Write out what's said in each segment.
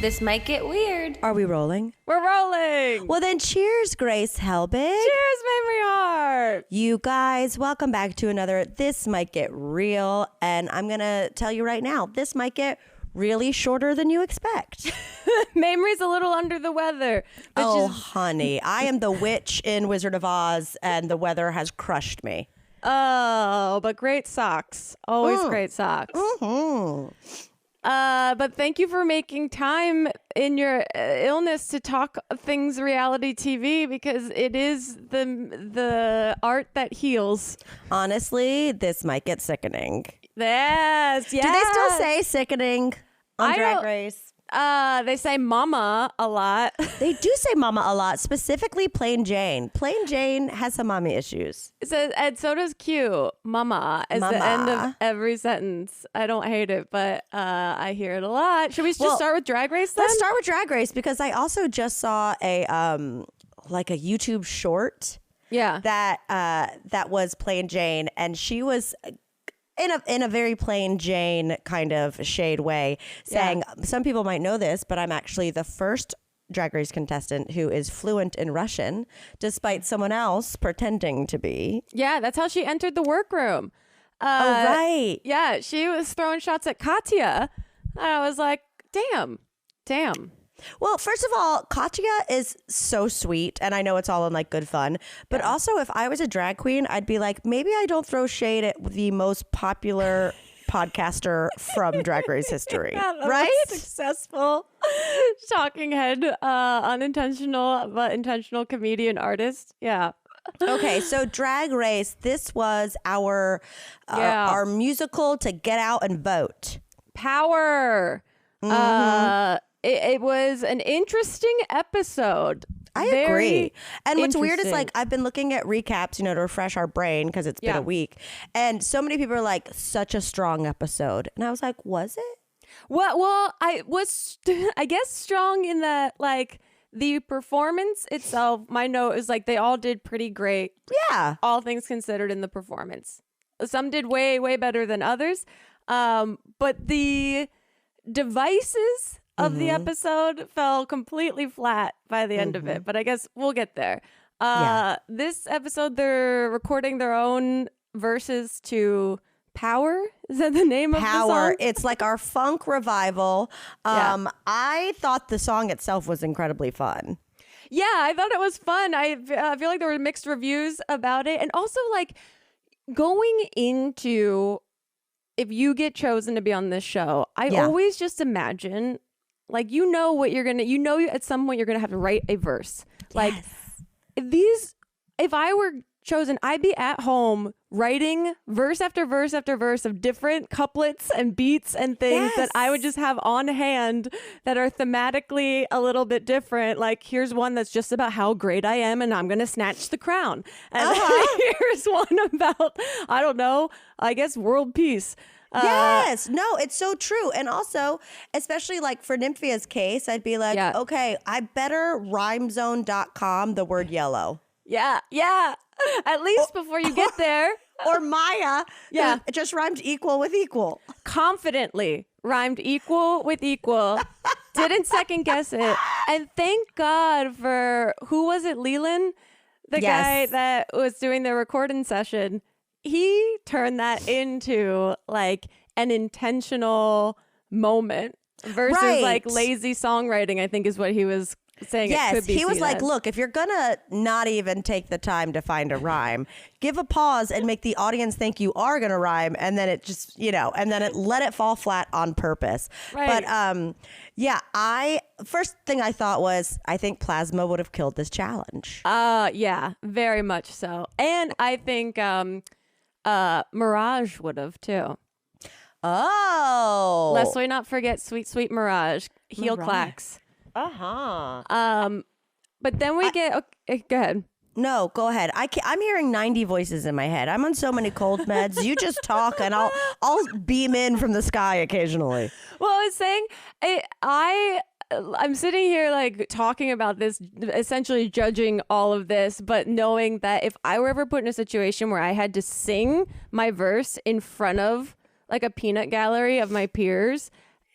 This might get weird. Are we rolling? We're rolling. Well, then cheers, Grace Helbig. Cheers, Mamrie Hart. You guys, welcome back to another This Might Get Real. And I'm going to tell you right now, this might get really shorter than you expect. Mamrie's a little under the weather. Honey, I am the witch in Wizard of Oz, and the weather has crushed me. Oh, but great socks. Always great socks. Mm-hmm. But thank you for making time in your illness to talk things reality TV, because it is the art that heals. Honestly, this might get sickening. Yes. Do they still say sickening on Drag Race? They say mama a lot. They do say mama a lot, specifically Plain Jane. Plain Jane has some mommy issues. And so does Q. Mama is the end of every sentence. I don't hate it, but I hear it a lot. Should we just start with Drag Race then? Let's start with Drag Race, because I also just saw a YouTube short. Yeah. That was Plain Jane, and she was in a very Plain Jane kind of shade way, saying, some people might know this, but I'm actually the first Drag Race contestant who is fluent in Russian, despite someone else pretending to be. Yeah, that's how she entered the workroom. Right. Yeah, she was throwing shots at Katya, and I was like, damn. Well, first of all, Katya is so sweet, and I know it's all in like good fun, but also if I was a drag queen, I'd be like, maybe I don't throw shade at the most popular podcaster from Drag Race history, right? Successful talking head, unintentional but intentional comedian artist. Yeah. Okay, so Drag Race, this was our musical to get out and vote. Power. Mm-hmm. It was an interesting episode. I agree. And what's weird is, like, I've been looking at recaps, to refresh our brain, because it's been a week. And so many people are like, such a strong episode. And I was like, was it? Well, I was, I guess, strong in that, like, the performance itself, my note is like, they all did pretty great. Yeah. All things considered in the performance. Some did way, way better than others. But the devices of the episode fell completely flat by the end of it, but I guess we'll get there. This episode, they're recording their own verses to Power. Is that the name of the song? It's like our funk revival. I thought the song itself was incredibly fun. Yeah, I thought it was fun. I feel like there were mixed reviews about it. And also, like, going into, if you get chosen to be on this show, I always just imagine, like, what you're going to, at some point you're going to have to write a verse. Like, if I were chosen, I'd be at home writing verse after verse after verse of different couplets and beats and things that I would just have on hand that are thematically a little bit different. Like, here's one that's just about how great I am and I'm going to snatch the crown. And here's one about, I don't know, I guess world peace. Yes. No, it's so true. And also, especially like for Nymphia's case, I'd be like, okay, I better rhymezone.com the word yellow. Yeah. At least before you get there. Or Maya. Yeah. It just rhymed equal with equal. Confidently rhymed equal with equal. Didn't second guess it. And thank God for, who was it, Leland? The guy that was doing the recording session. He turned that into like an intentional moment versus like lazy songwriting, I think is what he was saying. Yes, he was like, look, if you're gonna not even take the time to find a rhyme, give a pause and make the audience think you are gonna rhyme, and then it just, and then let it fall flat on purpose. Right. But first thing I thought was, I think Plasma would have killed this challenge. Yeah, very much so. And I think Mirage would have too. Oh. Lest we not forget sweet Mirage. Heel clacks. But then we get, okay, go ahead. No, go ahead. I'm hearing 90 voices in my head. I'm on so many cold meds. You just talk and I'll beam in from the sky occasionally. Well, I was saying, I'm sitting here like talking about this, essentially judging all of this, but knowing that if I were ever put in a situation where I had to sing my verse in front of like a peanut gallery of my peers,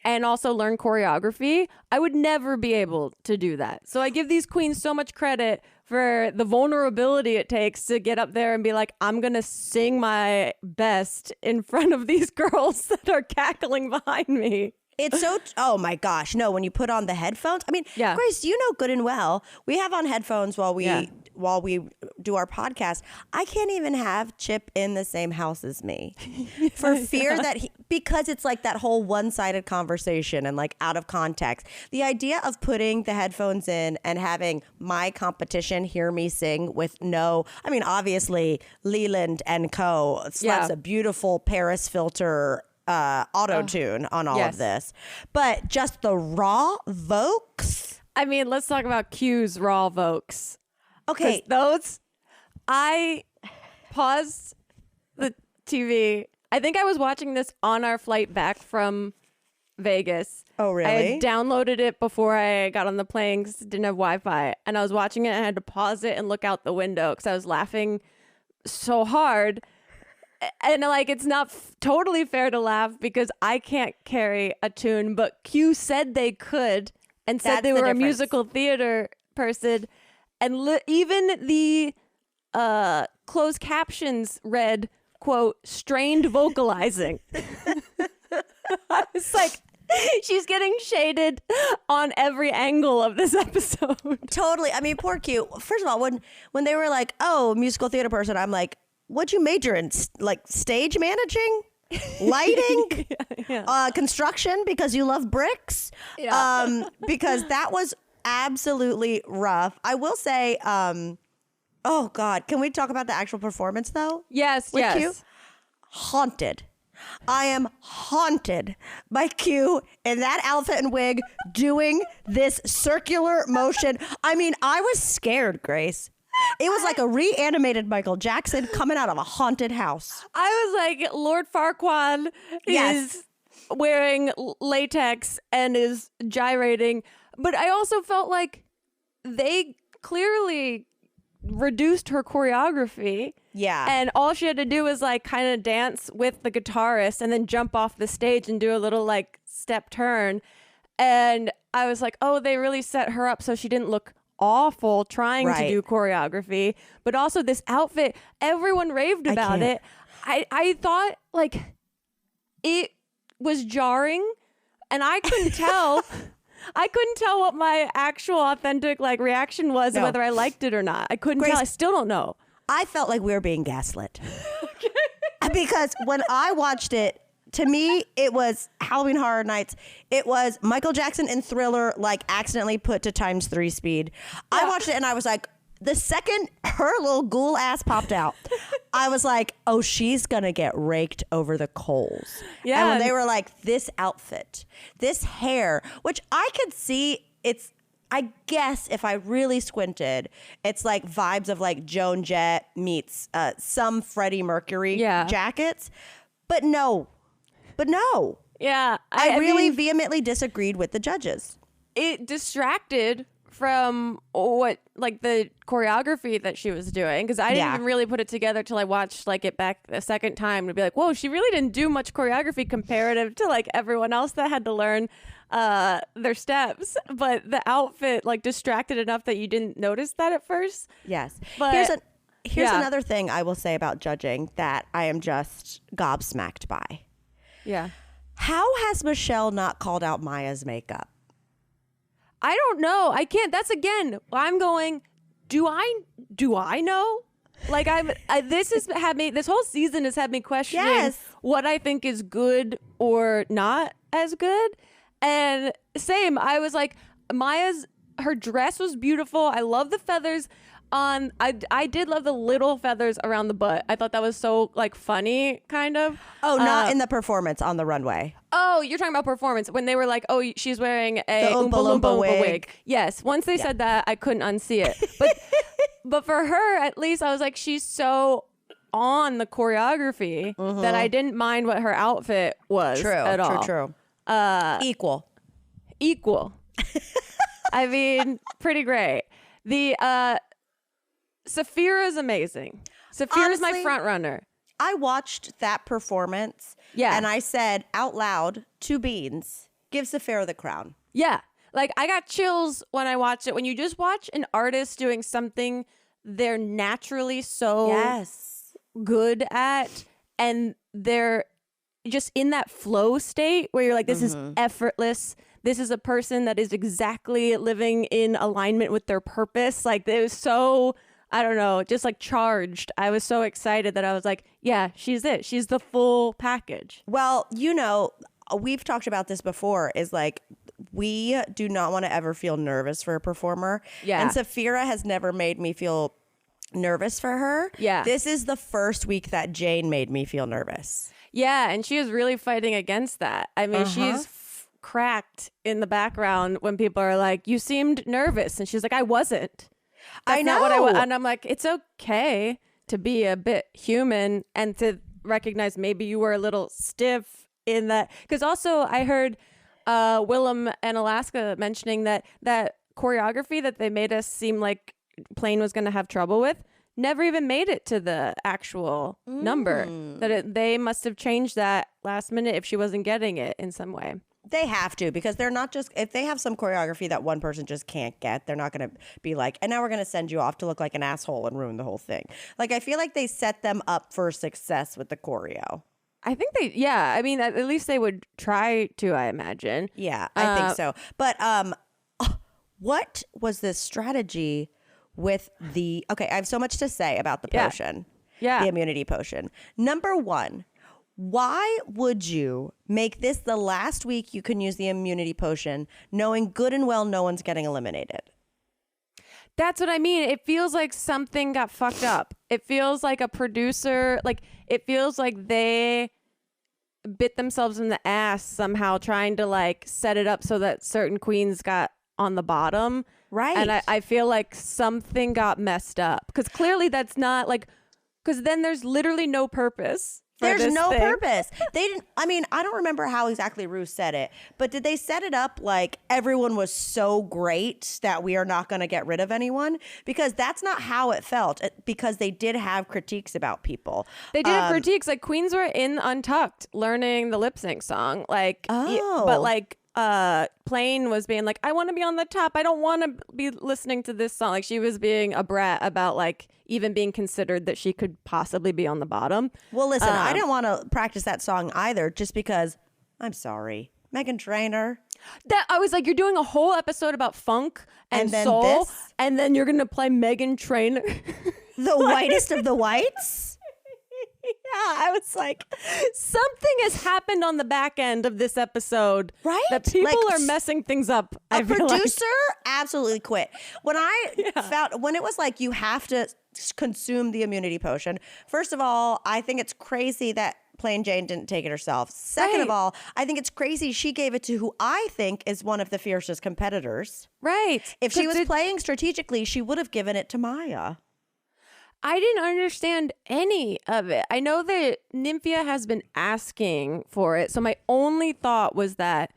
and also learn choreography, I would never be able to do that. So I give these queens so much credit for the vulnerability it takes to get up there and be like, I'm going to sing my best in front of these girls that are cackling behind me. It's so, oh my gosh. No, when you put on the headphones, I mean, Grace, you know good and well, we have on headphones while we do our podcast. I can't even have Chip in the same house as me for fear that because it's like that whole one-sided conversation and like out of context. The idea of putting the headphones in and having my competition hear me sing with I mean, obviously Leland and Co. slaps a beautiful Paris filter auto tune on all of this, but just the raw vocals. I mean, let's talk about Q's raw vocals. Okay, those, I paused the TV. I think I was watching this on our flight back from Vegas. Oh, really? I had downloaded it before I got on the plane because it didn't have Wi-Fi, and I was watching it and I had to pause it and look out the window because I was laughing so hard. And like, it's not totally fair to laugh because I can't carry a tune, but Q said they could and said they were a musical theater person. And even the closed captions read, quote, strained vocalizing. I was like, she's getting shaded on every angle of this episode. Totally. I mean, poor Q. First of all, when they were like, oh, musical theater person, I'm like, what'd you major in? Like stage managing? Lighting? Construction because you love bricks? Yeah. Because that was absolutely rough. I will say, oh God, can we talk about the actual performance though? Yes, yes. Q? Haunted. I am haunted by Q in that outfit and wig doing this circular motion. I mean, I was scared, Grace. It was like a reanimated Michael Jackson coming out of a haunted house. I was like, Lord Farquaad is wearing latex and is gyrating. But I also felt like they clearly reduced her choreography. Yeah. And all she had to do was like kind of dance with the guitarist and then jump off the stage and do a little like step turn. And I was like, oh, they really set her up so she didn't look awful trying to do choreography. But also this outfit, everyone raved about it. I thought like it was jarring and I couldn't tell. I couldn't tell what my actual authentic like reaction was, whether I liked it or not. I couldn't tell. I still don't know. I felt like we were being gaslit. Because when I watched it, to me, it was Halloween Horror Nights. It was Michael Jackson in Thriller, like accidentally put to ×3 speed. Yeah. I watched it and I was like, the second her little ghoul ass popped out, I was like, oh, she's going to get raked over the coals. Yeah. And when they were like, this outfit, this hair, which I could see, I guess if I really squinted, it's like vibes of like Joan Jett meets some Freddie Mercury jackets. But no. Yeah. I really vehemently disagreed with the judges. It distracted from what like the choreography that she was doing because I didn't even really put it together till I watched like it back a second time to be like, whoa, she really didn't do much choreography comparative to like everyone else that had to learn their steps, but the outfit like distracted enough that you didn't notice that at first. Yes. But here's another thing I will say about judging that I am just gobsmacked by. Yeah. How has Michelle not called out Maya's makeup? I don't know. I can't. That's again, I'm going, do I know? Like this whole season has had me questioning what I think is good or not as good. And same, I was like, her dress was beautiful. I love the feathers on. I did love the little feathers around the butt. I thought that was so like funny, kind of. Oh, not in the performance on the runway. Oh, you're talking about performance when they were like, oh, she's wearing a Oompa Loompa wig. Yes, once they said that, I couldn't unsee it. But for her, at least, I was like, she's so on the choreography that I didn't mind what her outfit was at all. True. Equal. I mean, pretty great. The Saphira's amazing. Saphira's my front runner. I watched that performance and I said out loud to Beans, gives the fair the crown. Yeah. Like, I got chills when I watched it. When you just watch an artist doing something they're naturally so good at, and they're just in that flow state where you're like, this is effortless. This is a person that is exactly living in alignment with their purpose. Like, it was so, I don't know, just like charged. I was so excited that I was like, yeah, she's it. She's the full package. Well, you know, we've talked about this before, is like, we do not want to ever feel nervous for a performer. Yeah. And Sapphira has never made me feel nervous for her. Yeah. This is the first week that Jane made me feel nervous. Yeah. And she was really fighting against that. I mean, she's cracked in the background when people are like, you seemed nervous. And she's like, I wasn't. That's I know. Not what I was. And I'm like, it's okay to be a bit human and to recognize maybe you were a little stiff in that. Because also I heard Willem and Alaska mentioning that choreography that they made us seem like Plane was going to have trouble with never even made it to the actual number. They must have changed that last minute if she wasn't getting it in some way. They have to, because they're not just, if they have some choreography that one person just can't get, they're not going to be like, and now we're going to send you off to look like an asshole and ruin the whole thing. Like, I feel like they set them up for success with the choreo. I think I mean, at least they would try to, I imagine. Yeah, I think so. But what was the strategy with okay, I have so much to say about the potion. Yeah. The immunity potion. Number one, why would you make this the last week you can use the immunity potion, knowing good and well no one's getting eliminated? That's what I mean. It feels like something got fucked up. It feels like a producer, like it feels like they bit themselves in the ass somehow trying to like set it up so that certain queens got on the bottom. Right. And I feel like something got messed up, because clearly that's not like, because then there's literally no purpose. There's no purpose. They didn't, I mean, I don't remember how exactly Ru said it, but did they set it up like everyone was so great that we are not going to get rid of anyone? Because that's not how it felt, because they did have critiques about people. They did have critiques. Like, queens were in Untucked learning the lip sync song. Like, but like, Plane was being like, I want to be on the top. I don't want to be listening to this song. Like, she was being a brat about like even being considered that she could possibly be on the bottom. Well, listen, I didn't want to practice that song either, just because, I'm sorry, Meghan Trainor. That I was like, you're doing a whole episode about funk and then soul, this? and then you're gonna play Meghan Trainor, The whitest of the whites. Yeah, I was like, something has happened on the back end of this episode, right? That people like, are messing things up. A producer absolutely quit. When when it was like, you have to consume the immunity potion. First of all, I think it's crazy that Plain Jane didn't take it herself. Second of all, I think it's crazy she gave it to who I think is one of the fiercest competitors. Right. If she was playing strategically, she would have given it to Maya. I didn't understand any of it. I know that Nymphia has been asking for it. So my only thought was that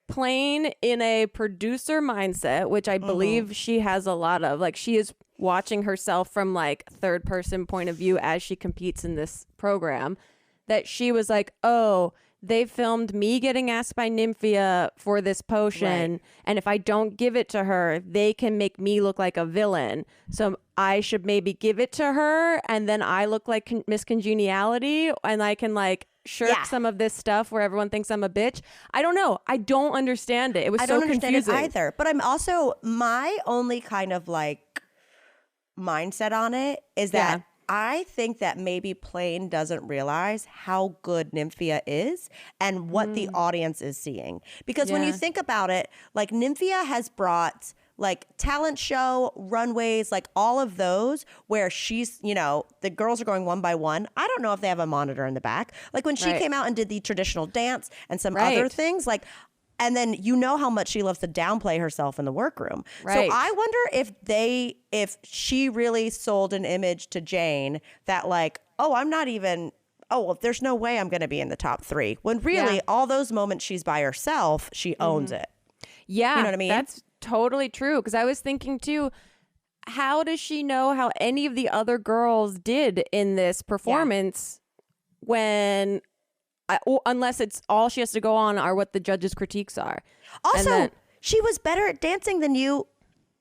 Plain, in a producer mindset, which I believe she has a lot of, like, she is watching herself from like third person point of view as she competes in this program, that she was like, oh, they filmed me getting asked by Nymphia for this potion. Right. And if I don't give it to her, they can make me look like a villain. So I should maybe give it to her, and then I look like Miss Congeniality, and I can like shirk some of this stuff where everyone thinks I'm a bitch. I don't know. I don't understand it. It was so confusing. I don't understand it either. But I'm also, my only kind of like mindset on it is that I think that maybe Plain doesn't realize how good Nymphia is and what the audience is seeing. Because when you think about it, like, Nymphia has brought like talent show, runways, like all of those where she's, you know, the girls are going one by one. I don't know if they have a monitor in the back. Like, when she came out and did the traditional dance and some other things, like, and then you know how much she loves to downplay herself in the workroom. Right. So I wonder if she really sold an image to Jane that like, oh, I'm not even, well, there's no way I'm going to be in the top 3. When really all those moments she's by herself, she owns it. Yeah. You know what I mean? That's totally true. Because I was thinking too, how does she know how any of the other girls did in this performance when unless it's all she has to go on are what the judges' critiques are. Also, she was better at dancing than you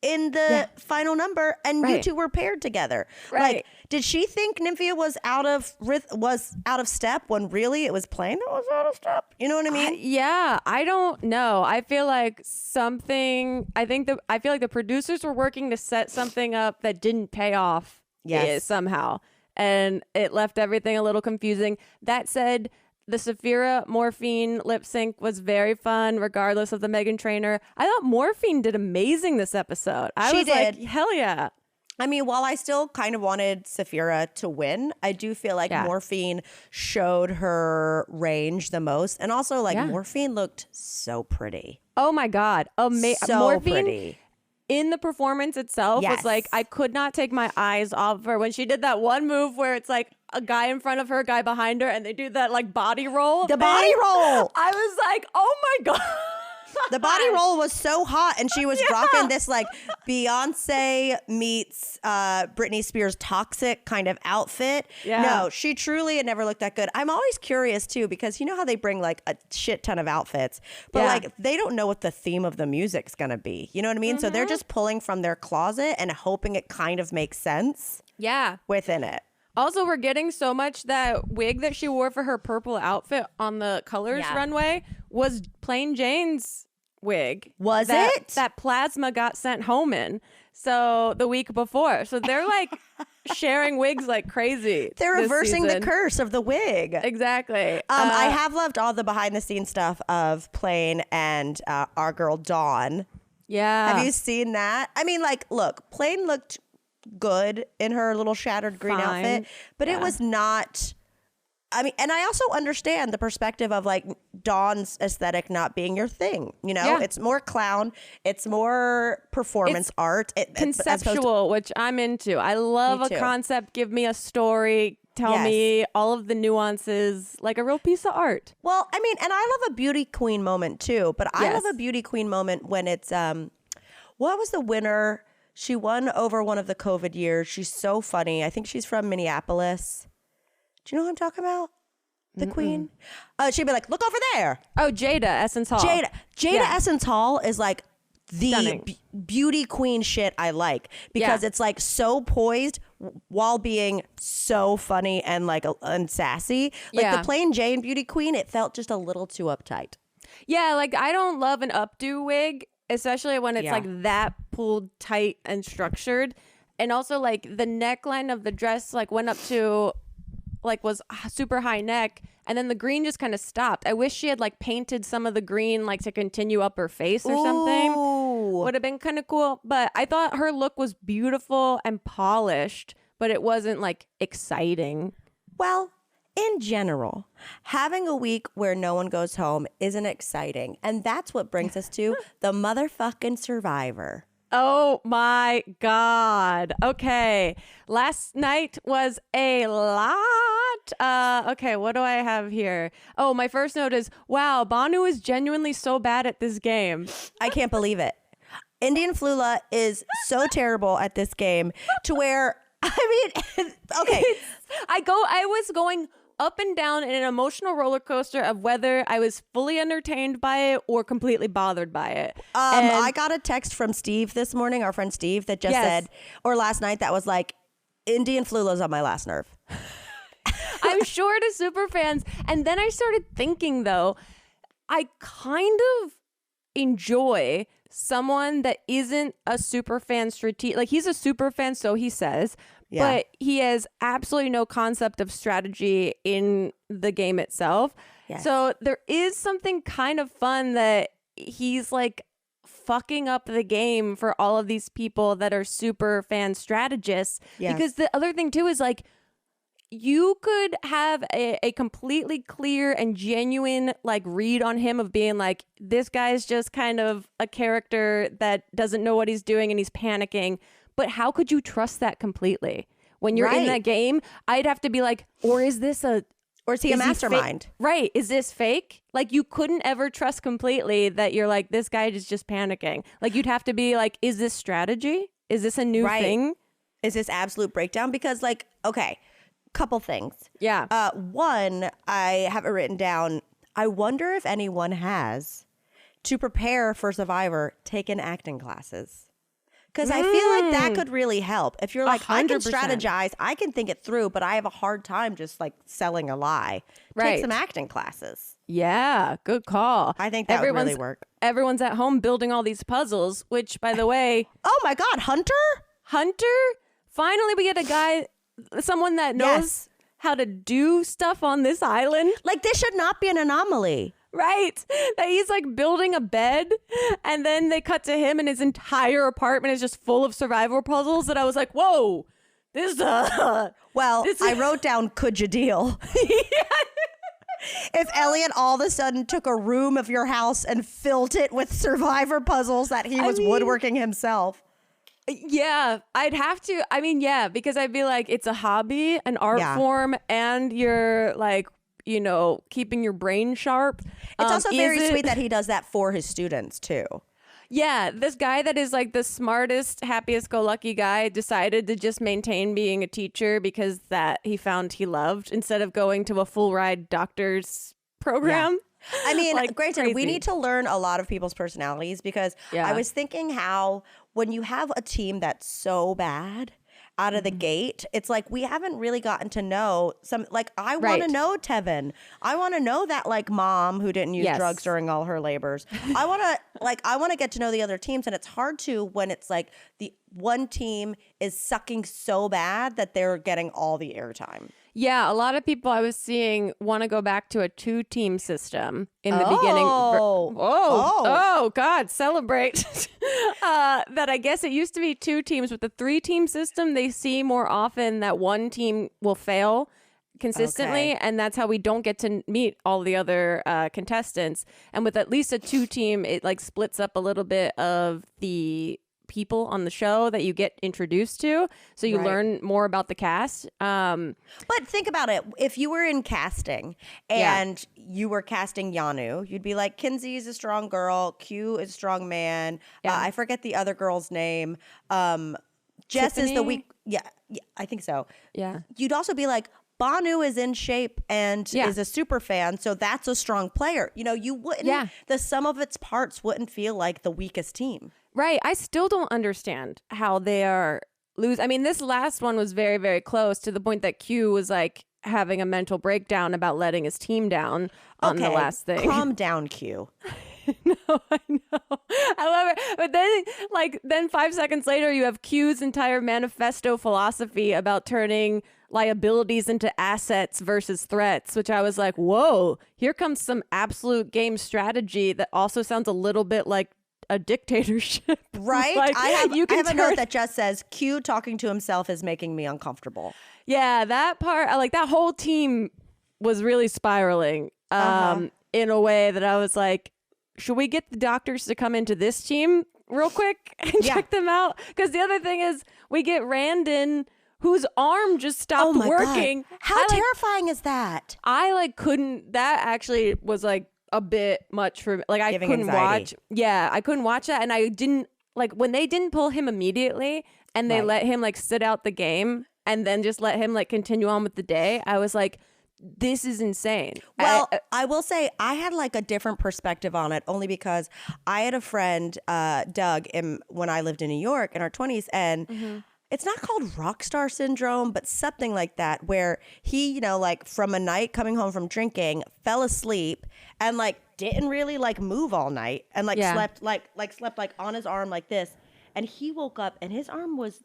in the final number, and you two were paired together. Right. Like, did she think Nymphia was out of step when really it was Plain that was out of step? You know what I mean? I don't know. I feel like I feel like the producers were working to set something up that didn't pay off somehow, and it left everything a little confusing. That said, the Saphira Morphine lip sync was very fun, regardless of the Meghan Trainor. I thought Morphine did amazing this episode. I was like, hell yeah. I mean, while I still kind of wanted Saphira to win, I do feel like Morphine showed her range the most. And also, like, Morphine looked so pretty. Oh, my God. So Morphine, pretty. in the performance itself, was like, I could not take my eyes off of her. When she did that one move where it's like a guy in front of her, a guy behind her, and they do that like body roll. Body roll. I was like, oh my God. The body roll was so hot, and she was rocking this like Beyonce meets Britney Spears toxic kind of outfit. Yeah. No, she truly had never looked that good. I'm always curious too, because you know how they bring like a shit ton of outfits, but like they don't know what the theme of the music's gonna be. You know what I mean? So they're just pulling from their closet and hoping it kind of makes sense. Yeah. Within it. Also, we're getting so much that wig that she wore for her purple outfit on the Colors runway was Plain Jane's wig. Was it? That Plasma got sent home in. So the week before. So they're like sharing wigs like crazy. They're reversing the curse of the wig. Exactly. I have loved all the behind the scenes stuff of Plain and our girl Dawn. Yeah. Have you seen that? I mean, like, look, Plain looked good in her little shattered green outfit, but it was not. I mean, and I also understand the perspective of like Dawn's aesthetic not being your thing. You know, it's more clown, it's more performance art, conceptual, which I'm into. I love a concept. Give me a story. Tell me all of the nuances, like a real piece of art. Well, I mean, and I love a beauty queen moment too, but I love a beauty queen moment when it's what was the winner? She won over one of the COVID years. She's so funny. I think she's from Minneapolis. Do you know who I'm talking about? The queen? She'd be like, look over there. Oh, Jada Essence Hall. Jada Essence Hall is like the beauty queen shit I like, because it's like so poised while being so funny and like and sassy. Like the plain Jane beauty queen, it felt just a little too uptight. Yeah, like I don't love an updo wig, especially when it's like that pulled tight and structured. And also like the neckline of the dress like went up to like was super high neck, and then the green just kind of stopped. I wish she had like painted some of the green like to continue up her face or something. Would have been kind of cool. But I thought her look was beautiful and polished, but it wasn't like exciting. Well, in general, having a week where no one goes home isn't exciting. And that's what brings us to the motherfucking Survivor. Oh my God. Okay. Last night was a lot. Okay, what do I have here? Oh, my first note is, wow, Banu is genuinely so bad at this game. I can't believe it. Indian Flula is so terrible at this game to where, I mean, okay. I was going up and down in an emotional roller coaster of whether I was fully entertained by it or completely bothered by it. I got a text from Steve this morning, our friend Steve, that just said, or last night, that was like, Indian Flula's on my last nerve. I'm sure to super fans. And then I started thinking, though, I kind of enjoy someone that isn't a super fan like he's a super fan, so he says, but he has absolutely no concept of strategy in the game itself. So there is something kind of fun that he's like fucking up the game for all of these people that are super fan strategists. Because the other thing too is like, you could have a completely clear and genuine like read on him of being like, this guy's just kind of a character that doesn't know what he's doing and he's panicking. But how could you trust that completely? When you're in that game, I'd have to be like, or is he a mastermind? Right. Is this fake? Like you couldn't ever trust completely that you're like, this guy is just panicking. Like you'd have to be like, is this strategy? Is this a new thing? Is this absolute breakdown? Because like, okay, couple things. Yeah. One, I have it written down. I wonder if anyone has, to prepare for Survivor, taken acting classes. Because I feel like that could really help. If you're like, 100%. I can strategize, I can think it through, but I have a hard time just like selling a lie. Take some acting classes. Yeah, good call. I think that would really work. Everyone's at home building all these puzzles, which, by the way... Oh my God, Hunter? Finally we get a guy, someone that knows how to do stuff on this island. Like, this should not be an anomaly. Right. That he's like building a bed, and then they cut to him and his entire apartment is just full of survival puzzles. And I was like, whoa, this I wrote down, could you deal? If Elliot all of a sudden took a room of your house and filled it with survivor puzzles that he was woodworking himself. Yeah, I'd have to. I mean, yeah, because I'd be like, it's a hobby, an art form, and you're like, you know, keeping your brain sharp. It's also very sweet that he does that for his students too. Yeah, this guy that is like the smartest, happiest go lucky guy decided to just maintain being a teacher because that he found he loved instead of going to a full ride doctor's program. Yeah. I mean, like, granted, we need to learn a lot of people's personalities because I was thinking how when you have a team that's so bad out of the gate, it's like we haven't really gotten to know some, like, I want to know Tevin. I want to know that, like, mom who didn't use drugs during all her labors. I want to get to know the other teams, and it's hard to when it's like the one team is sucking so bad that they're getting all the airtime. Yeah, a lot of people I was seeing want to go back to a 2-team system in the beginning. Oh, God, celebrate. That I guess it used to be 2 teams. With the 3-team system, they see more often that one team will fail consistently, and that's how we don't get to meet all the other contestants. And with at least a 2-team, it like splits up a little bit of the people on the show that you get introduced to, so you learn more about the cast. But think about it, if you were in casting and you were casting Yanu, you'd be like, Kinsey is a strong girl, Q is a strong man, I forget the other girl's name, Jess Tiffany? Is the weak, I think so. You'd also be like, Banu is in shape and is a super fan, so that's a strong player. You know, you wouldn't, the sum of its parts wouldn't feel like the weakest team. Right. I still don't understand how they are lose. I mean, this last one was very, very close to the point that Q was like having a mental breakdown about letting his team down on the last thing. Calm down, Q. No, I know. I love it. But then 5 seconds later, you have Q's entire manifesto philosophy about turning liabilities into assets versus threats, which I was like, whoa, here comes some absolute game strategy that also sounds a little bit like a dictatorship. Right? Like, I have a note that just says, Q talking to himself is making me uncomfortable. Yeah, that part, like that whole team was really spiraling in a way that I was like, should we get the doctors to come into this team real quick and check them out? Because the other thing is we get Randon, whose arm just stopped working. God. How terrifying is that? I couldn't, that actually was like a bit much for me. Like I couldn't watch. Yeah, I couldn't watch that. And I didn't, like when they didn't pull him immediately and they let him like sit out the game and then just let him like continue on with the day, I was like, this is insane. Well, I will say I had like a different perspective on it only because I had a friend, Doug, when I lived in New York in our 20s, and it's not called rock star syndrome, but something like that, where he, you know, like from a night coming home from drinking, fell asleep and like didn't really like move all night and like slept like on his arm like this. And he woke up and his arm was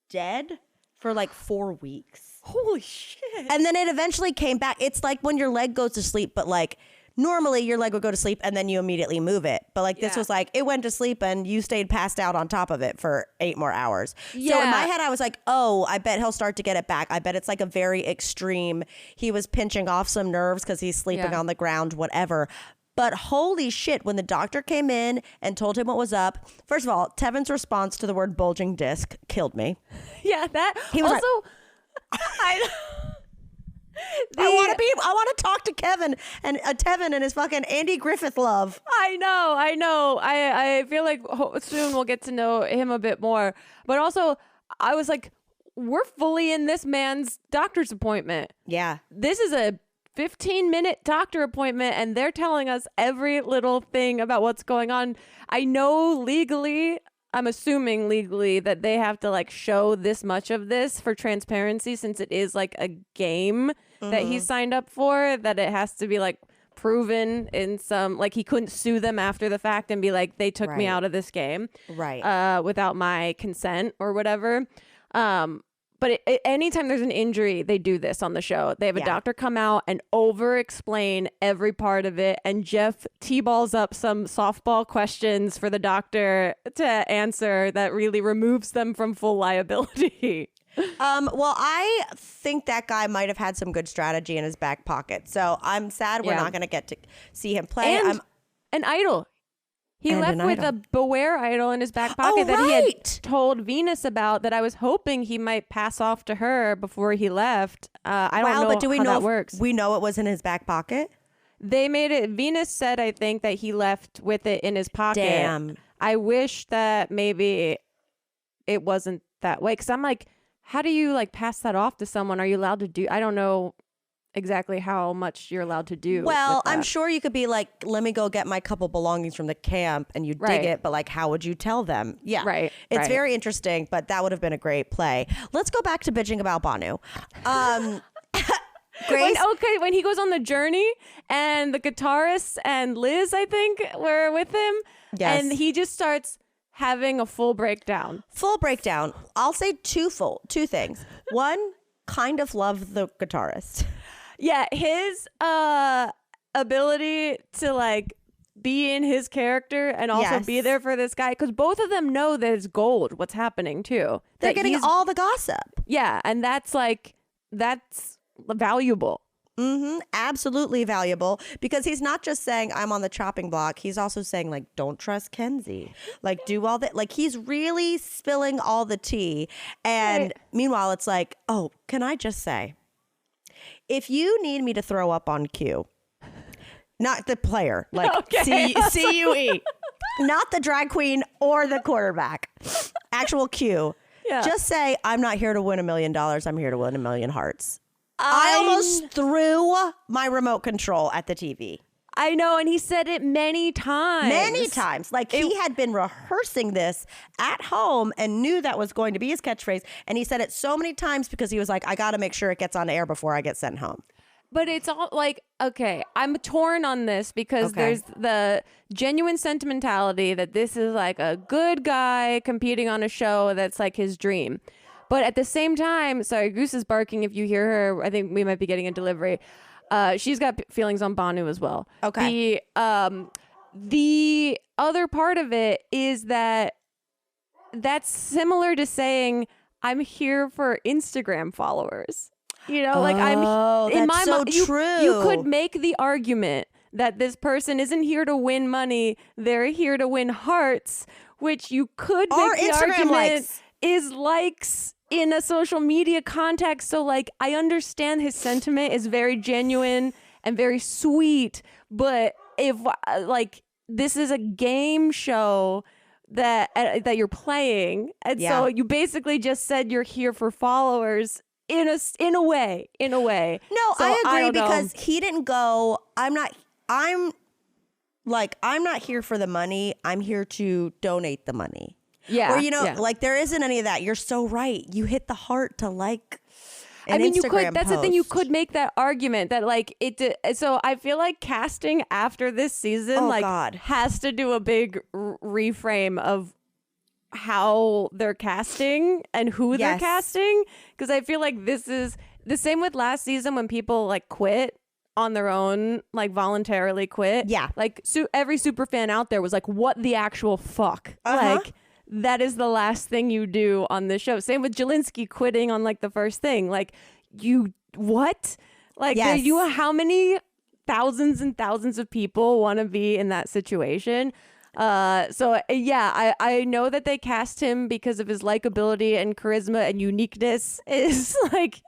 dead for like 4 weeks. Holy shit. And then it eventually came back. It's like when your leg goes to sleep, but like normally your leg would go to sleep and then you immediately move it. But like this was like, it went to sleep and you stayed passed out on top of it for 8 more hours. Yeah. So in my head, I was like, oh, I bet he'll start to get it back. I bet it's like a very extreme. He was pinching off some nerves because he's sleeping on the ground, whatever. But holy shit, when the doctor came in and told him what was up, first of all, Tevin's response to the word bulging disc killed me. Yeah, that he was also I want to talk to Kevin and Tevin and his fucking Andy Griffith love. I know. I feel like soon we'll get to know him a bit more. But also, I was like, we're fully in this man's doctor's appointment. Yeah. This is a 15-minute doctor appointment, and they're telling us every little thing about what's going on. I know legally, I'm assuming legally, that they have to like show this much of this for transparency, since it is like a game that he signed up for, that it has to be like proven in some, like he couldn't sue them after the fact and be like, they took me out of this game without my consent or whatever. But anytime there's an injury, they do this on the show. They have a doctor come out and over-explain every part of it. And Jeff T-balls up some softball questions for the doctor to answer that really removes them from full liability. Well, I think that guy might have had some good strategy in his back pocket. So I'm sad we're not going to get to see him play. And an idol. He left with a Beware idol in his back pocket that he had told Venus about, that I was hoping he might pass off to her before he left. I don't know, but do we know that works. We know it was in his back pocket? They made it. Venus said, I think, that he left with it in his pocket. Damn. I wish that maybe it wasn't that way. Because I'm like, how do you like pass that off to someone? Are you allowed to do? I don't know exactly how much you're allowed to do. Well, I'm sure you could be like, let me go get my couple belongings from the camp, and you dig it, but like, how would you tell them? Yeah. Right. It's very interesting, but that would have been a great play. Let's go back to bitching about Banu. Grace. When he goes on the journey and the guitarist and Liz, I think, were with him. Yes. And he just starts having a full breakdown. I'll say two things. One, kind of love the guitarist. Yeah, his ability to like be in his character and also be there for this guy, because both of them know that it's gold what's happening too. They're getting all the gossip. Yeah, and that's valuable. Absolutely valuable, because he's not just saying I'm on the chopping block. He's also saying like, don't trust Kenzie, like do all that. Like he's really spilling all the tea. And meanwhile, it's like, oh, can I just say, if you need me to throw up on cue, not the player, like CUE, not the drag queen or the quarterback, actual cue, just say, I'm not here to win $1 million. I'm here to win 1 million hearts. I almost threw my remote control at the TV. I know, and he said it many times. Like he had been rehearsing this at home and knew that was going to be his catchphrase. And he said it so many times because he was like, I got to make sure it gets on air before I get sent home. But it's all like, okay, I'm torn on this because there's the genuine sentimentality that this is like a good guy competing on a show that's like his dream. But at the same time, sorry, Goose is barking. If you hear her, I think we might be getting a delivery. She's got feelings on Banu as well. Okay. The other part of it is that that's similar to saying I'm here for Instagram followers. You know, like I'm in my mind. You could make the argument that this person isn't here to win money; they're here to win hearts, which you could make the Instagram argument is likes in a social media context. So like, I understand his sentiment is very genuine and very sweet, but if like this is a game show that you're playing, and so you basically just said you're here for followers in a way. No, so I agree, because he didn't go, I'm not here for the money. I'm here to donate the money. Yeah. Or, like there isn't any of that. You're so right. You hit the heart to like an Instagram you could. That's post. the thing. You could make that argument that like it. So I feel like casting after this season has to do a big reframe of how they're casting and who they're casting. Because I feel like this is the same with last season when people like quit on their own, like voluntarily quit. Yeah. Like every super fan out there was like, what the actual fuck? Like, that is the last thing you do on this show. Same with Jelinski quitting on like the first thing. Like, you what? Like, how many thousands and thousands of people want to be in that situation? I know that they cast him because of his likability and charisma and uniqueness is like,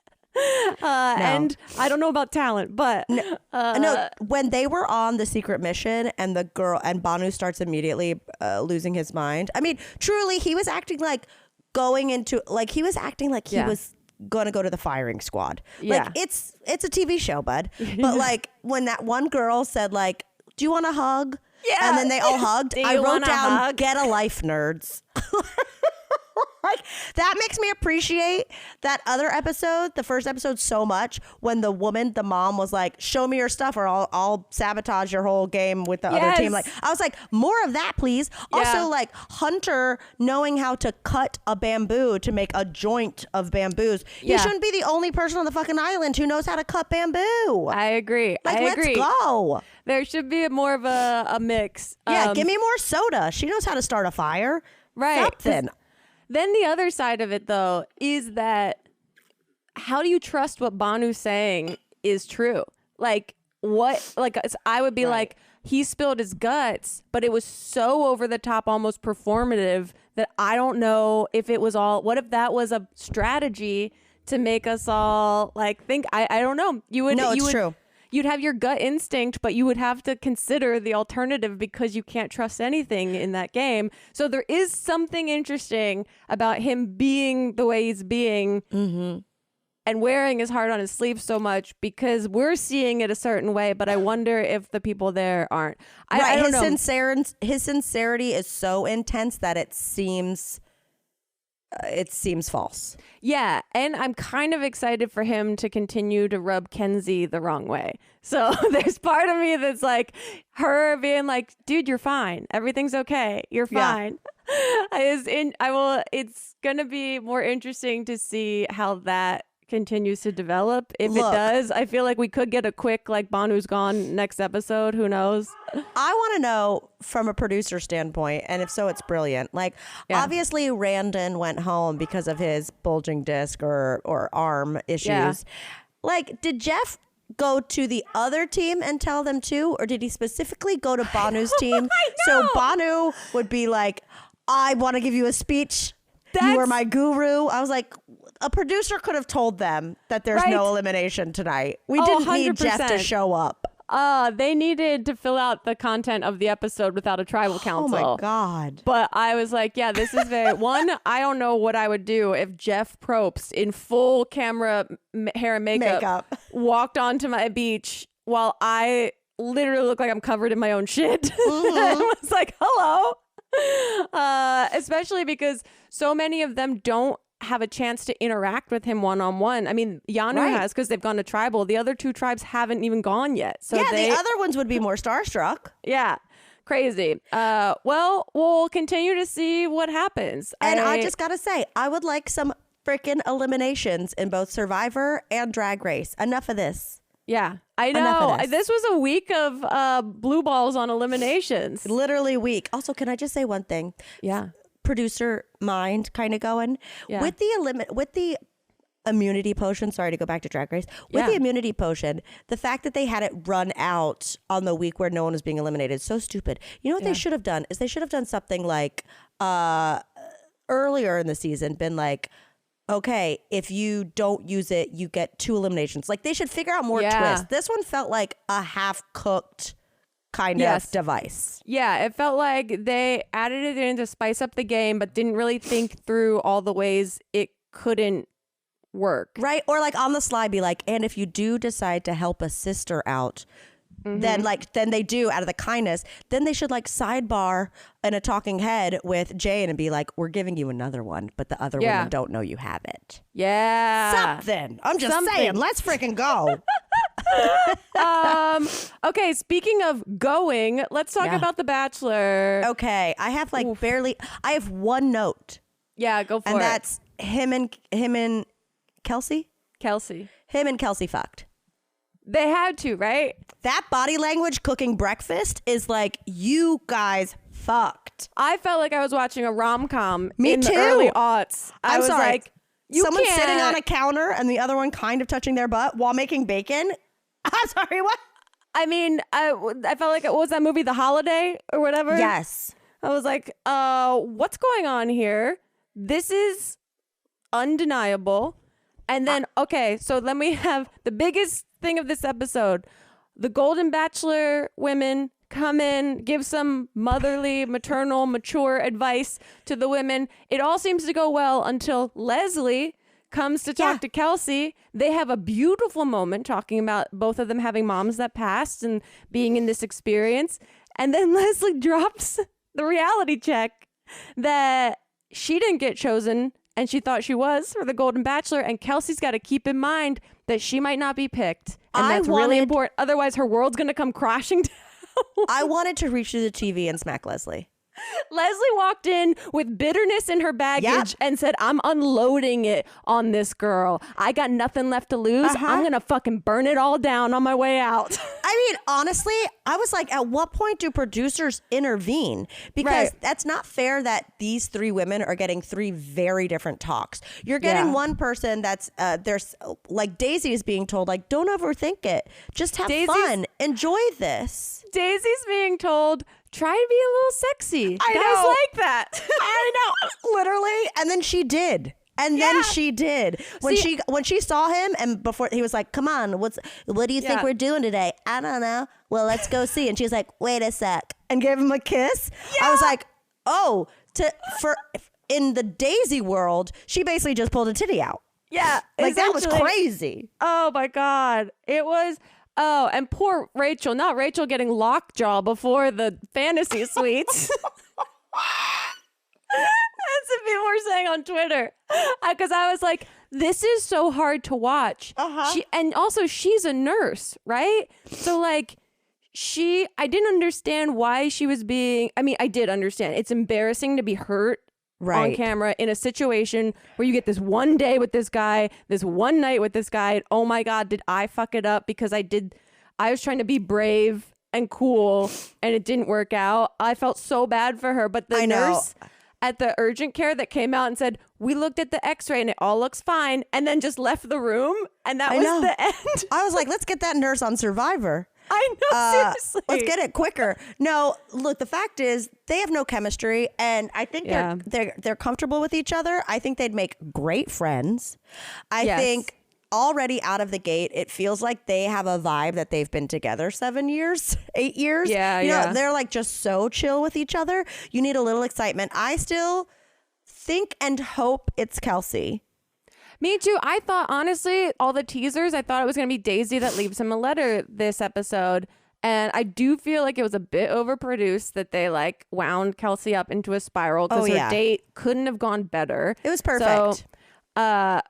and I don't know about talent, but no, when they were on the secret mission and the girl and Banu starts immediately losing his mind. I mean, truly, he was acting like going into, like, he was acting like he was going to go to the firing squad. Yeah. Like, it's a TV show, bud. But like when that one girl said like, do you want a hug? Yeah. And then they all hugged. I wrote down, hug? get a life, nerds. Like, that makes me appreciate that other episode, the first episode, so much, when the mom was like, show me your stuff or I'll sabotage your whole game with the other team. Like, I was like, more of that, please. Also, like, Hunter knowing how to cut a bamboo to make a joint of bamboos. He shouldn't be the only person on the fucking island who knows how to cut bamboo. I agree. Like, let's go. There should be more of a mix. Yeah, give me more soda. She knows how to start a fire. Right. Something. Then the other side of it, though, is that how do you trust what Banu's saying is true? Like, what? Like, I would be like, he spilled his guts, but it was so over the top, almost performative, that I don't know if it was all. What if that was a strategy to make us all like think? I don't know. It's true. You'd have your gut instinct, but you would have to consider the alternative because you can't trust anything in that game. So there is something interesting about him being the way he's being and wearing his heart on his sleeve so much because we're seeing it a certain way, but I wonder if the people there aren't. I don't know. His sincerity is so intense that it seems false. Yeah, and I'm kind of excited for him to continue to rub Kenzie the wrong way. So there's part of me that's like her being like, dude, you're fine. Everything's okay. You're fine. Yeah. It's going to be more interesting to see how that continues to develop. If it does, I feel like we could get a quick like Banu's gone next episode. Who knows? I want to know from a producer standpoint, and if so, it's brilliant. Like, obviously Randon went home because of his bulging disc or arm issues. Yeah. Like, did Jeff go to the other team and tell them too, or did he specifically go to Banu's team? So Banu would be like, I want to give you a speech. You were my guru. I was like, a producer could have told them that there's no elimination tonight. We didn't need Jeff to show up. They needed to fill out the content of the episode without a tribal council. Oh my God. But I was like, yeah, this is very I don't know what I would do if Jeff Probst in full camera hair and makeup walked onto my beach while I literally look like I'm covered in my own shit. I was like, hello. Especially because so many of them don't have a chance to interact with him one-on-one. I mean, Yanu has because they've gone to tribal. The other two tribes haven't even gone yet. So the other ones would be more starstruck. Yeah. Crazy. Well, we'll continue to see what happens. And I just got to say, I would like some freaking eliminations in both Survivor and Drag Race. Enough of this. Yeah, I know. This was a week of blue balls on eliminations. Literally a week. Also, can I just say one thing? Yeah. Producer mind kind of going with the immunity potion. Sorry to go back to Drag Race. With the immunity potion, the fact that they had it run out on the week where no one was being eliminated, so stupid. You know what they should have done is they should have done something like earlier in the season, been like, okay, if you don't use it, you get 2 eliminations. Like, they should figure out more twists. This one felt like a half-cooked kind of device. Yeah, it felt like they added it in to spice up the game, but didn't really think through all the ways it couldn't work. Right? Or like on the slide be like, and if you do decide to help a sister out, then they do out of the kindness, then they should like sidebar in a talking head with Jane and be like, we're giving you another one, but the other women don't know you have it. Yeah. Something. I'm just saying, let's freaking go. Okay, speaking of going, let's talk about The Bachelor. Okay, I have like I have one note. Yeah, go for it. And that's him and Kelsey? Kelsey. Him and Kelsey fucked. They had to, right? That body language cooking breakfast is like, you guys fucked. I felt like I was watching a rom-com in too. the early aughts. I'm sorry. Like, someone sitting on a counter and the other one kind of touching their butt while making bacon. I'm sorry, what? I mean, I felt like, what was that movie, The Holiday or whatever? Yes. I was like, what's going on here? This is undeniable. And then, okay, so then we have the biggest thing of this episode. The Golden Bachelor women come in, give some motherly, maternal, mature advice to the women. It all seems to go well until Leslie comes to talk to Kelsey. They have a beautiful moment talking about both of them having moms that passed and being in this experience. And then Leslie drops the reality check that she didn't get chosen and she thought she was for the Golden Bachelor. And Kelsey's got to keep in mind that she might not be picked. And that's really important. Otherwise, her world's going to come crashing down. I wanted to reach through the TV and smack Leslie. Leslie walked in with bitterness in her baggage and said, I'm unloading it on this girl. I got nothing left to lose. I'm going to fucking burn it all down on my way out. I mean, honestly, I was like, at what point do producers intervene? Because that's not fair that these three women are getting three very different talks. You're getting one person that's, there's like Daisy is being told, like, don't overthink it. Just have fun. Enjoy this. Daisy's being told, try to be a little sexy. I Guys know. like that. I know. Literally. And then she did. And then she did. When she saw him and before he was like, come on, what do you think we're doing today? I don't know. Well, let's go see. And she was like, wait a sec. And gave him a kiss. Yeah. I was like, oh, in the Daisy world, she basically just pulled a titty out. Yeah. Like that was crazy. Oh my God. It was. Oh, and poor Rachel, not Rachel getting lockjaw before the fantasy suites. That's what people were saying on Twitter. Because I was like, this is so hard to watch. And also, she's a nurse, right? So, like, I didn't understand why she was being, I mean, I did understand. It's embarrassing to be hurt on camera in a situation where you get this one day with this guy, this one night with this guy. And oh my God, did I fuck it up because I was trying to be brave and cool and it didn't work out. I felt so bad for her. But the nurse at the urgent care that came out and said, we looked at the x-ray and it all looks fine, and then just left the room. And that was the end. I was like, let's get that nurse on Survivor. I know, seriously. Let's get it quicker. No, look, the fact is they have no chemistry, and I think they're comfortable with each other. I think they'd make great friends. I think already out of the gate, it feels like they have a vibe that they've been together 7 years, 8 years. Yeah, you know, they're like just so chill with each other. You need a little excitement. I still think and hope it's Kelsey. Me too. I thought, honestly, all the teasers, I thought it was going to be Daisy that leaves him a letter this episode. And I do feel like it was a bit overproduced that they like wound Kelsey up into a spiral because her date couldn't have gone better. It was perfect. So,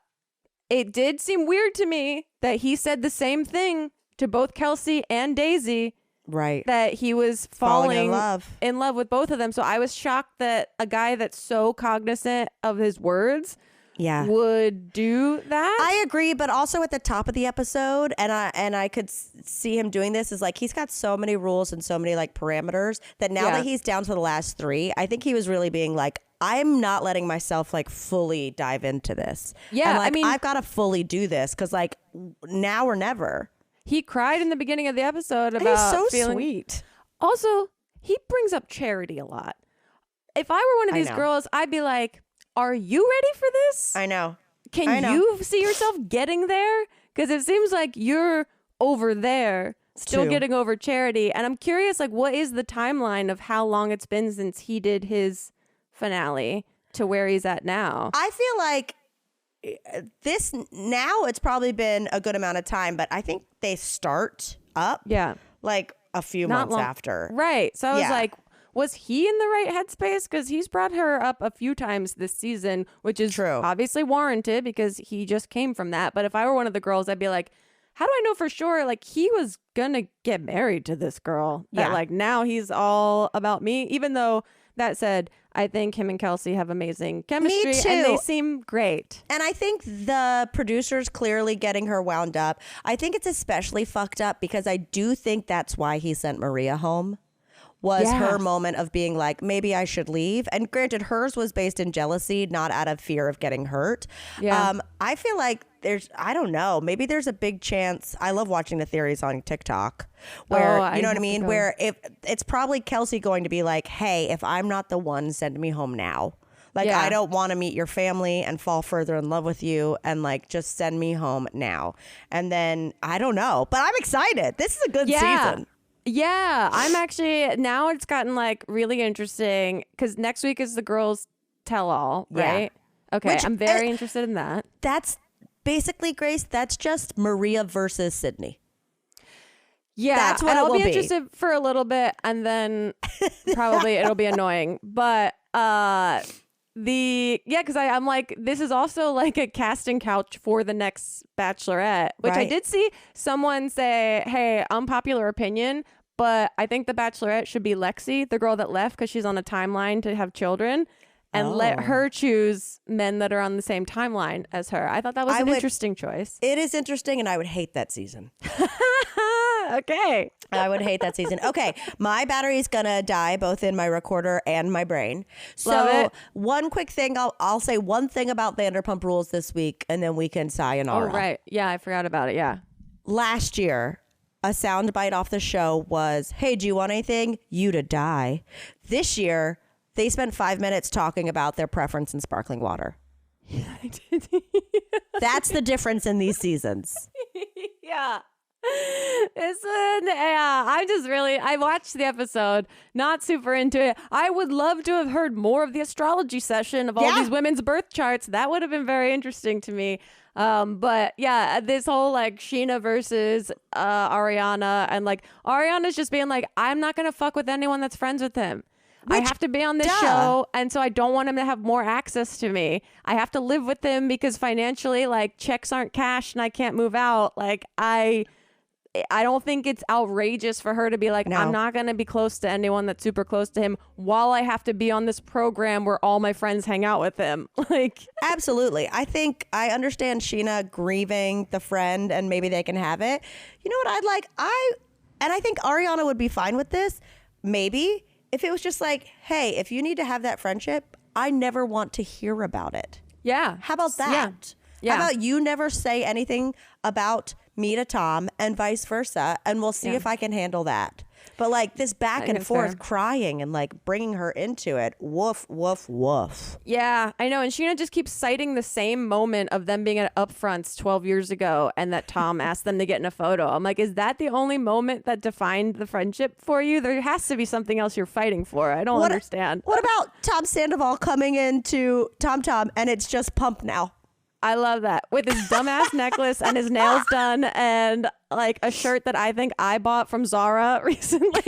it did seem weird to me that he said the same thing to both Kelsey and Daisy. Right. That he was falling in love with both of them. So I was shocked that a guy that's so cognizant of his words would do that. I agree, but also at the top of the episode, and I could see him doing this, is like he's got so many rules and so many like parameters that now that he's down to the last three, I think he was really being like, I'm not letting myself like fully dive into this. Yeah, and, like, I mean, I've got to fully do this because like now or never. He cried in the beginning of the episode about he's so sweet. Also, he brings up Charity a lot. If I were one of these girls, I'd be like, are you ready for this? I know. Can you see yourself getting there? Because it seems like you're over there, still getting over Charity. And I'm curious, like, what is the timeline of how long it's been since he did his finale to where he's at now? I feel like now it's probably been a good amount of time, but I think they start up like a few months after. Right. So I was like, was he in the right headspace? Because he's brought her up a few times this season, which is obviously warranted because he just came from that. But if I were one of the girls, I'd be like, how do I know for sure? Like, he was going to get married to this girl. That like now he's all about me. Even though, that said, I think him and Kelsey have amazing chemistry. Me too. And they seem great. And I think the producers clearly getting her wound up. I think it's especially fucked up because I do think that's why he sent Maria home. Was her moment of being like, maybe I should leave. And granted, hers was based in jealousy, not out of fear of getting hurt. Yeah. I feel like I don't know, maybe there's a big chance. I love watching the theories on TikTok where, you know what I mean? Where if it's probably Kelsey going to be like, hey, if I'm not the one, send me home now. Like, I don't want to meet your family and fall further in love with you. And like, just send me home now. And then I don't know, but I'm excited. This is a good season. Yeah, I'm actually, now it's gotten like really interesting because next week is the girls tell all, right? Yeah. Okay, I'm very interested in that. That's basically, Grace, that's just Maria versus Sydney. Yeah, that's what I'll be interested for a little bit, and then probably it'll be annoying. But because I'm like, this is also like a casting couch for the next Bachelorette, which I did see someone say, hey, unpopular opinion, but I think the Bachelorette should be Lexi, the girl that left because she's on a timeline to have children, and let her choose men that are on the same timeline as her. I thought that was an interesting choice. It is interesting, and I would hate that season. Okay. I would hate that season. Okay. My battery's gonna die both in my recorder and my brain. So one quick thing, I'll say one thing about Vanderpump Rules this week, and then we can sayonara. Oh, right. Yeah, I forgot about it. Yeah. Last year, a soundbite off the show was, hey, do you want anything? You to die. This year, they spent 5 minutes talking about their preference in sparkling water. Yeah, I did. That's the difference in these seasons. Yeah. I watched the episode, not super into it. I would love to have heard more of the astrology session of all these women's birth charts. That would have been very interesting to me. But yeah, this whole like Sheena versus Ariana, and like Ariana's just being like, I'm not gonna fuck with anyone that's friends with him. I have to be on this show, and so I don't want him to have more access to me. I have to live with him because financially, like, checks aren't cashed and I can't move out. Like, I don't think it's outrageous for her to be like, no. I'm not going to be close to anyone that's super close to him while I have to be on this program where all my friends hang out with him. Like, absolutely. I think I understand Sheena grieving the friend and maybe they can have it. You know what I'd like? I think Ariana would be fine with this. Maybe if it was just like, hey, if you need to have that friendship, I never want to hear about it. Yeah. How about that? Yeah. How about you never say anything about me to Tom and vice versa, and we'll see if I can handle that. But like this back and forth crying and like bringing her into it, woof, woof, woof. Yeah, I know. And Sheena just keeps citing the same moment of them being at Upfronts 12 years ago and that Tom asked them to get in a photo. I'm like, is that the only moment that defined the friendship for you? There has to be something else you're fighting for. I don't understand. What about Tom Sandoval coming into Tom Tom and it's just Pump now? I love that. With his dumbass necklace and his nails done and like a shirt that I think I bought from Zara recently.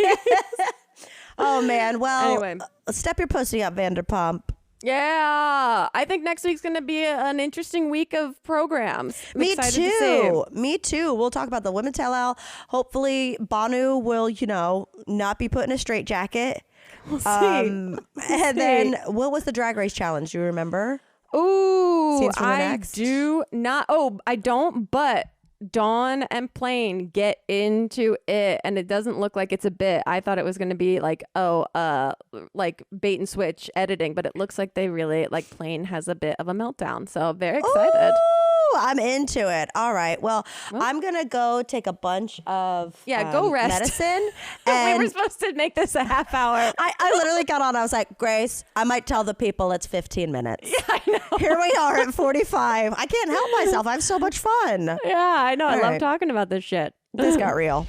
Oh, man. Well, anyway, step your pussy up, Vanderpump. Yeah. I think next week's going to be an interesting week of programs. Me too. Me too. We'll talk about the Women Tell All. Hopefully, Banu will, not be put in a straitjacket. We'll see. Then what was the Drag Race challenge? Do you remember? Ooh, I do not. Oh, I don't, but Dawn and Plain get into it, and it doesn't look like it's a bit. I thought it was going to be like, like bait and switch editing, but it looks like they really, like, Plain has a bit of a meltdown. So very excited. Ooh, I'm into it. All right. Well, I'm going to go take a bunch of go rest. medicine. And we were supposed to make this a half hour. I literally got on. I was like, Grace, I might tell the people it's 15 minutes. Yeah, I know. Here we are at 45. I can't help myself. I have so much fun. Yeah, I know. I love talking about this shit. This got real.